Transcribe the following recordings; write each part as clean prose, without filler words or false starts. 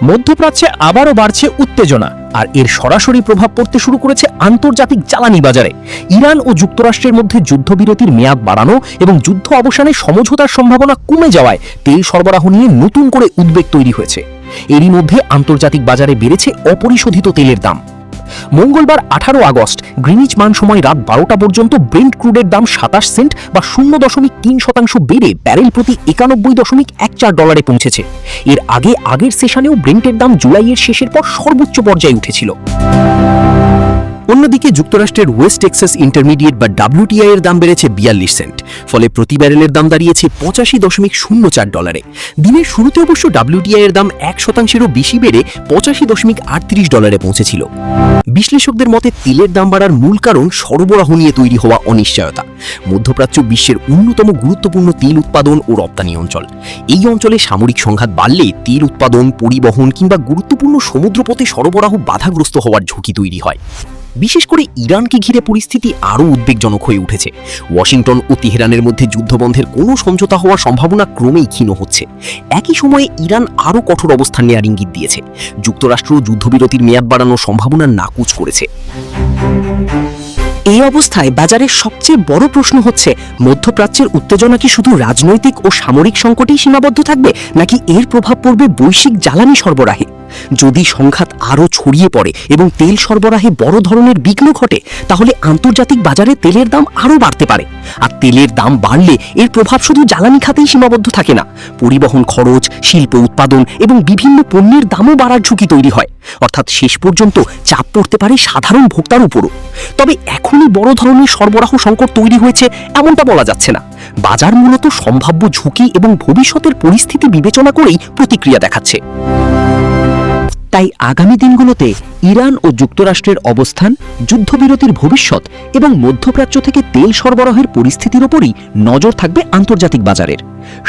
মধ্যপ্রাচ্যে আবারও বাড়ছে উত্তেজনা, আর এর সরাসরি প্রভাব পড়তে শুরু করেছে আন্তর্জাতিক জ্বালানি বাজারে। ইরান ও যুক্তরাষ্ট্রের মধ্যে যুদ্ধবিরতির মেয়াদ বাড়ানো এবং যুদ্ধ অবসানে সমঝোতার সম্ভাবনা কমে যাওয়ায় তেল সরবরাহ নিয়ে নতুন করে উদ্বেগ তৈরি হয়েছে। এরই মধ্যে আন্তর্জাতিক বাজারে বেড়েছে অপরিশোধিত তেলের দাম। মঙ্গলবার 18 আগস্ট গ্রিনিচ মান সময় রাত 12টা পর্যন্ত ব্রেন্ট ক্রুডের দাম 27 সেন্ট বা 0.3% বেড়ে ব্যারেল প্রতি $91.14 পৌঁছেছে। এর আগের সেশনেও ব্রেন্টের দাম জুলাইয়ের শেষের পর সর্বোচ্চ পর্যায়ে উঠেছিল। অন্যদিকে যুক্তরাষ্ট্রের ওয়েস্ট টেক্সাস ইন্টারমিডিয়েট বা WTI এর দাম বেড়েছে 42 সেন্ট, ফলে প্রতি ব্যারেলের দাম দাঁড়িয়েছে $85.04। দিনের শুরুতে অবশ্য WTI এর দাম 1%-এরও বেশি বেড়ে $85.38 পৌঁছেছিল। বিশ্লেষকদের মতে তেলের দাম বাড়ার মূল কারণ সরবরাহ নিয়ে তৈরি হওয়া অনিশ্চয়তা। মধ্যপ্রাচ্য বিশ্বের অন্যতম গুরুত্বপূর্ণ তেল উৎপাদন ও রপ্তানি অঞ্চল। এই অঞ্চলে সামরিক সংঘাত বাড়লে তেল উৎপাদন, পরিবহন কিংবা গুরুত্বপূর্ণ সমুদ্রপথে সরবরাহ বাধাগ্রস্ত হওয়ার ঝুঁকি তৈরি হয়। বিশেষ করে ইরানকে ঘিরে পরিস্থিতি আরও উদ্বেগজনক হয়ে উঠেছে। ওয়াশিংটন ও তেহরানের মধ্যে যুদ্ধবন্ধের কোনো সমঝোতা হওয়ার সম্ভাবনা ক্রমেই ক্ষীণ হচ্ছে। একই সময়ে ইরান আরও কঠোর অবস্থান নেওয়ার ইঙ্গিত দিয়েছে। যুক্তরাষ্ট্র যুদ্ধবিরতির মেয়াদ বাড়ানোর সম্ভাবনা নাকচ করেছে। এই অবস্থায় বাজারের সবচেয়ে বড় প্রশ্ন হচ্ছে, মধ্যপ্রাচ্যের উত্তেজনা কি শুধু রাজনৈতিক ও সামরিক সংকটেই সীমাবদ্ধ থাকবে, নাকি এর প্রভাব পড়বে বৈশ্বিক জ্বালানি সরবরাহে? যদি সংঘাত আরও ছড়িয়ে পড়ে এবং তেল সরবরাহে বড় ধরনের বিঘ্ন ঘটে, তাহলে আন্তর্জাতিক বাজারে তেলের দাম আরও বাড়তে পারে। আর তেলের দাম বাড়লে এর প্রভাব শুধু জ্বালানি খাতেই সীমাবদ্ধ থাকে না, পরিবহন খরচ, শিল্প উৎপাদন এবং বিভিন্ন পণ্যের দামও বাড়ার ঝুঁকি তৈরি হয়। অর্থাৎ শেষ পর্যন্ত চাপ পড়তে পারে সাধারণ ভোক্তার উপরও। তবে এখনই বড় ধরনের সরবরাহ সংকট তৈরি হয়েছে এমনটা বলা যাচ্ছে না। বাজার মূলত সম্ভাব্য ঝুঁকি এবং ভবিষ্যতের পরিস্থিতি বিবেচনা করেই প্রতিক্রিয়া দেখাচ্ছে। তাই আগামী দিনগুলোতে ইরান ও যুক্তরাষ্ট্রের অবস্থান, যুদ্ধবিরতির ভবিষ্যৎ এবং মধ্যপ্রাচ্য থেকে তেল সরবরাহের পরিস্থিতির ওপরই নজর থাকবে আন্তর্জাতিক বাজারের।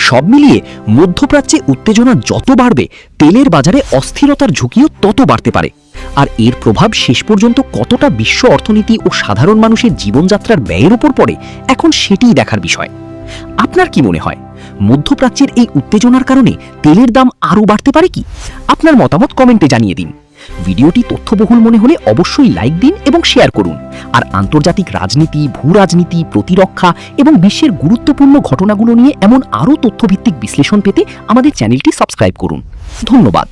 সব মিলিয়ে মধ্যপ্রাচ্যে উত্তেজনা যত বাড়বে, তেলের বাজারে অস্থিরতার ঝুঁকিও তত বাড়তে পারে। আর এর প্রভাব শেষ পর্যন্ত কতটা বিশ্ব অর্থনীতি ও সাধারণ মানুষের জীবনযাত্রার ব্যয়ের উপর পড়ে, এখন সেটিই দেখার বিষয়। আপনার কি মনে হয়, মধ্যপ্রাচ্যের এই উত্তেজনার কারণে তেলের দাম আরও বাড়তে পারে কি? আপনার মতামত কমেন্টে জানিয়ে দিন। ভিডিওটি তথ্যবহুল মনে হলে অবশ্যই লাইক দিন এবং শেয়ার করুন। আর আন্তর্জাতিক রাজনীতি, ভূরাজনীতি, প্রতিরক্ষা এবং বিশ্বের গুরুত্বপূর্ণ ঘটনাগুলো নিয়ে এমন আরও তথ্যভিত্তিক বিশ্লেষণ পেতে আমাদের চ্যানেলটি সাবস্ক্রাইব করুন। ধন্যবাদ।